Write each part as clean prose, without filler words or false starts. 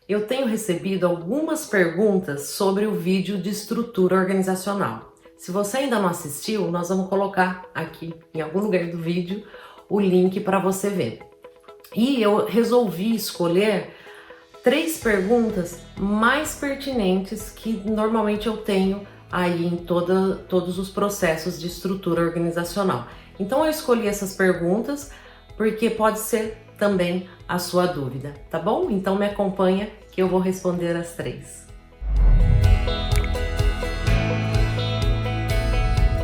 Eu tenho recebido algumas perguntas sobre o vídeo de estrutura organizacional. Se você ainda não assistiu, nós vamos colocar aqui em algum lugar do vídeo o link para você ver. E eu resolvi escolher 3 perguntas mais pertinentes que normalmente eu tenho aí em todos os processos de estrutura organizacional. Então eu escolhi essas perguntas porque pode ser também a sua dúvida, tá bom? Então me acompanha que eu vou responder as 3.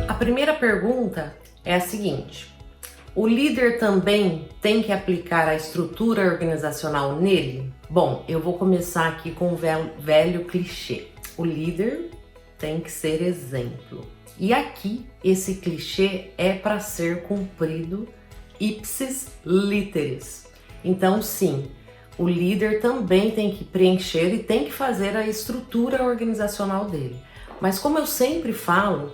A primeira pergunta é a seguinte: o líder também tem que aplicar a estrutura organizacional nele? Bom, eu vou começar aqui com o velho clichê. O líder tem que ser exemplo. E aqui esse clichê é para ser cumprido ipsis literis. Então sim, o líder também tem que preencher e tem que fazer a estrutura organizacional dele. Mas como eu sempre falo,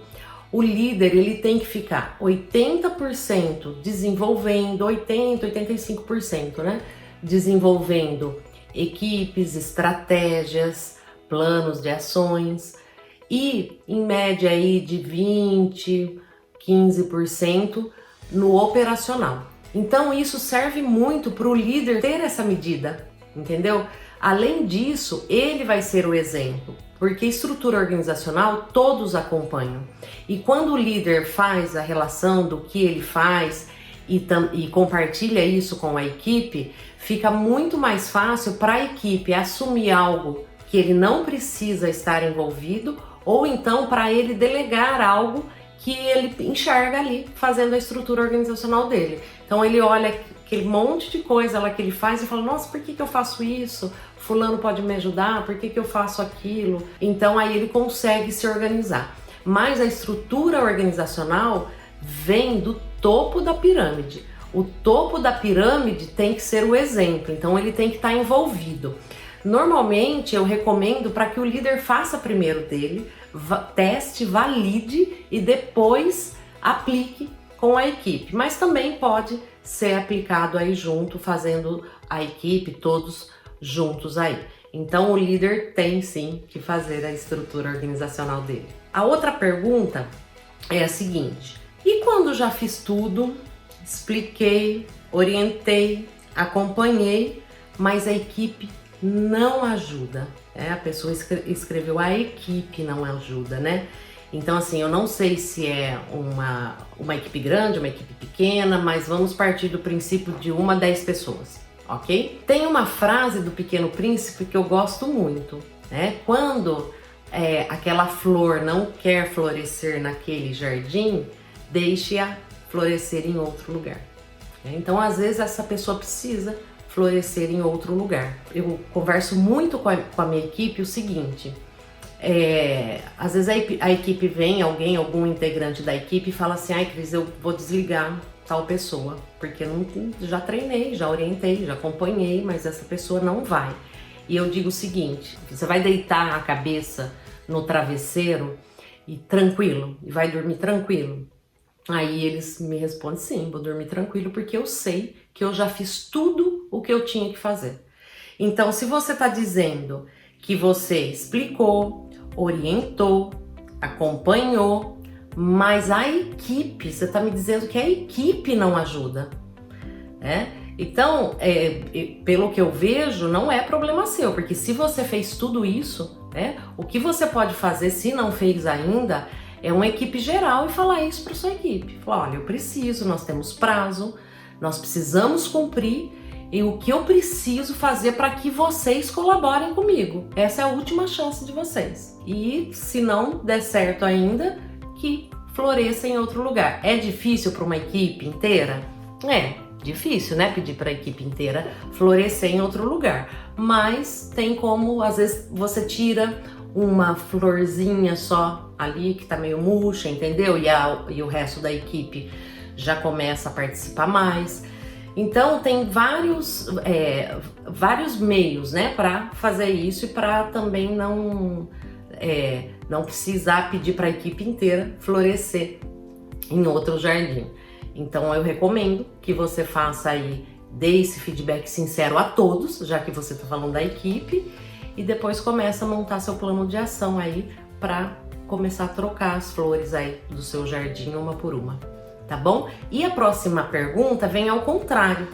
o líder ele tem que ficar 80% desenvolvendo, 85%, né? Desenvolvendo equipes, estratégias, planos de ações e em média aí de 20, 15% no operacional. Então isso serve muito para o líder ter essa medida, entendeu? Além disso, ele vai ser o exemplo, porque estrutura organizacional todos acompanham. E quando o líder faz a relação do que ele faz e compartilha isso com a equipe, fica muito mais fácil para a equipe assumir algo que ele não precisa estar envolvido, ou então para ele delegar algo que ele enxerga ali fazendo a estrutura organizacional dele. Então ele olha aquele monte de coisa lá que ele faz e fala: nossa, por que eu faço isso? Fulano pode me ajudar? Por que eu faço aquilo? Então aí ele consegue se organizar. Mas a estrutura organizacional vem do topo da pirâmide. O topo da pirâmide tem que ser o exemplo, então ele tem que estar envolvido. Normalmente eu recomendo para que o líder faça primeiro dele, teste, valide e depois aplique com a equipe. Mas também pode ser aplicado aí junto, fazendo a equipe todos juntos aí. Então o líder tem sim que fazer a estrutura organizacional dele. A outra pergunta é a seguinte: e quando já fiz tudo, expliquei, orientei, acompanhei, mas a equipe não ajuda? A pessoa escreveu: a equipe não ajuda, né? Então assim, eu não sei se é uma equipe grande, uma equipe pequena, mas vamos partir do princípio de 1 a 10 pessoas, ok? Tem uma frase do Pequeno Príncipe que eu gosto muito, né? Quando aquela flor não quer florescer naquele jardim, deixe-a florescer em outro lugar. Então às vezes essa pessoa precisa florescer em outro lugar. Eu converso muito com a minha equipe o seguinte: às vezes a equipe vem, algum integrante da equipe fala assim: ai Cris, eu vou desligar tal pessoa, porque já treinei, já orientei, já acompanhei, mas essa pessoa não vai. E eu digo o seguinte: você vai deitar a cabeça no travesseiro e tranquilo, e vai dormir tranquilo? Aí eles me respondem: sim, vou dormir tranquilo, porque eu sei que eu já fiz tudo o que eu tinha que fazer. Então, se você está dizendo que você explicou, orientou, acompanhou, mas a equipe, você está me dizendo que a equipe não ajuda, né? Então, pelo que eu vejo, não é problema seu, porque se você fez tudo isso, o que você pode fazer, se não fez ainda, é uma equipe geral e falar isso para sua equipe. Falar: olha, eu preciso, nós temos prazo, nós precisamos cumprir, e o que eu preciso fazer para que vocês colaborem comigo. Essa é a última chance de vocês. E se não der certo ainda, que floresça em outro lugar. É difícil para uma equipe inteira? É difícil, né? Pedir para a equipe inteira florescer em outro lugar. Mas tem como, às vezes, você tira uma florzinha só ali que tá meio murcha, entendeu? E o resto da equipe já começa a participar mais. Então tem vários meios, né, para fazer isso e para também não precisar pedir para a equipe inteira florescer em outro jardim. Então eu recomendo que você faça aí dê esse feedback sincero a todos, já que você está falando da equipe, e depois começa a montar seu plano de ação aí para começar a trocar as flores aí do seu jardim uma por uma, tá bom? E a próxima pergunta vem ao contrário,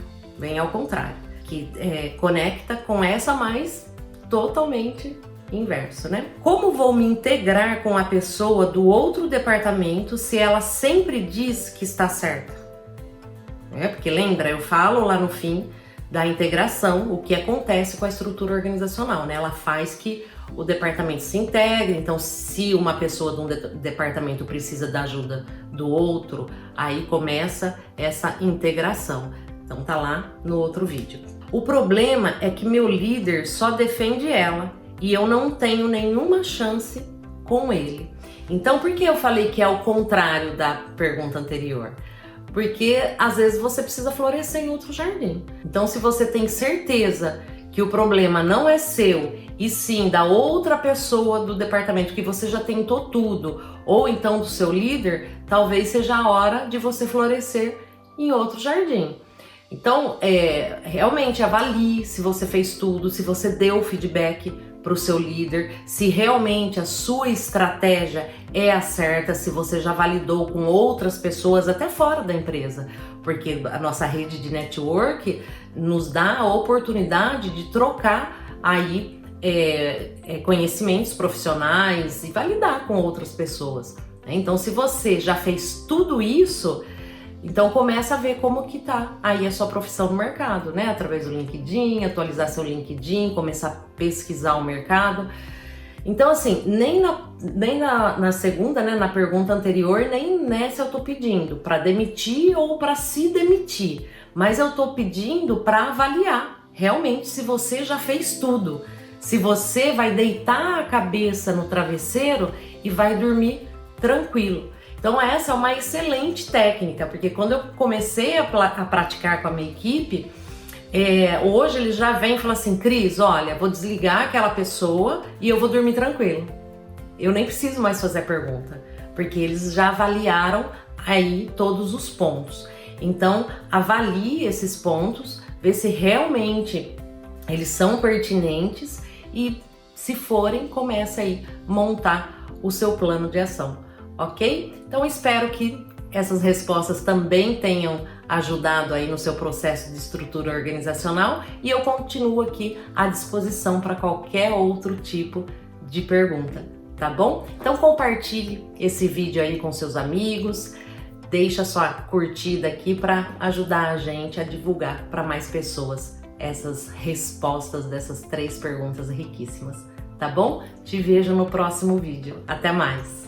que conecta com essa, mas totalmente inverso, né? Como vou me integrar com a pessoa do outro departamento se ela sempre diz que está certa? Porque lembra, eu falo lá no fim da integração, o que acontece com a estrutura organizacional, né? Ela faz que o departamento se integre, então se uma pessoa de um departamento precisa da ajuda do outro, aí começa essa integração. Então tá lá no outro vídeo. O problema é que meu líder só defende ela e eu não tenho nenhuma chance com ele. Então por que eu falei que é o contrário da pergunta anterior? Porque às vezes você precisa florescer em outro jardim. Então se você tem certeza que o problema não é seu e sim da outra pessoa do departamento, que você já tentou tudo, ou então do seu líder, talvez seja a hora de você florescer em outro jardim. Então, realmente avalie se você fez tudo, se você deu feedback para o seu líder, se realmente a sua estratégia é a certa, se você já validou com outras pessoas, até fora da empresa, porque a nossa rede de network nos dá a oportunidade de trocar aí conhecimentos profissionais e validar com outras pessoas. Então, se você já fez tudo isso, então começa a ver como que tá aí a sua profissão no mercado, né? Através do LinkedIn, atualizar seu LinkedIn, começar a pesquisar o mercado. Então assim, nem na segunda, né, na pergunta anterior, nem nessa eu tô pedindo para demitir ou para se demitir, mas eu tô pedindo para avaliar realmente se você já fez tudo, se você vai deitar a cabeça no travesseiro e vai dormir tranquilo. Então essa é uma excelente técnica, porque quando eu comecei a praticar com a minha equipe, hoje eles já vêm e falam assim: Cris, olha, vou desligar aquela pessoa e eu vou dormir tranquilo. Eu nem preciso mais fazer a pergunta, porque eles já avaliaram aí todos os pontos. Então avalie esses pontos, vê se realmente eles são pertinentes e, se forem, comece aí a montar o seu plano de ação. Ok? Então espero que essas respostas também tenham ajudado aí no seu processo de estrutura organizacional e eu continuo aqui à disposição para qualquer outro tipo de pergunta, tá bom? Então compartilhe esse vídeo aí com seus amigos, deixa sua curtida aqui para ajudar a gente a divulgar para mais pessoas essas respostas dessas 3 perguntas riquíssimas, tá bom? Te vejo no próximo vídeo. Até mais!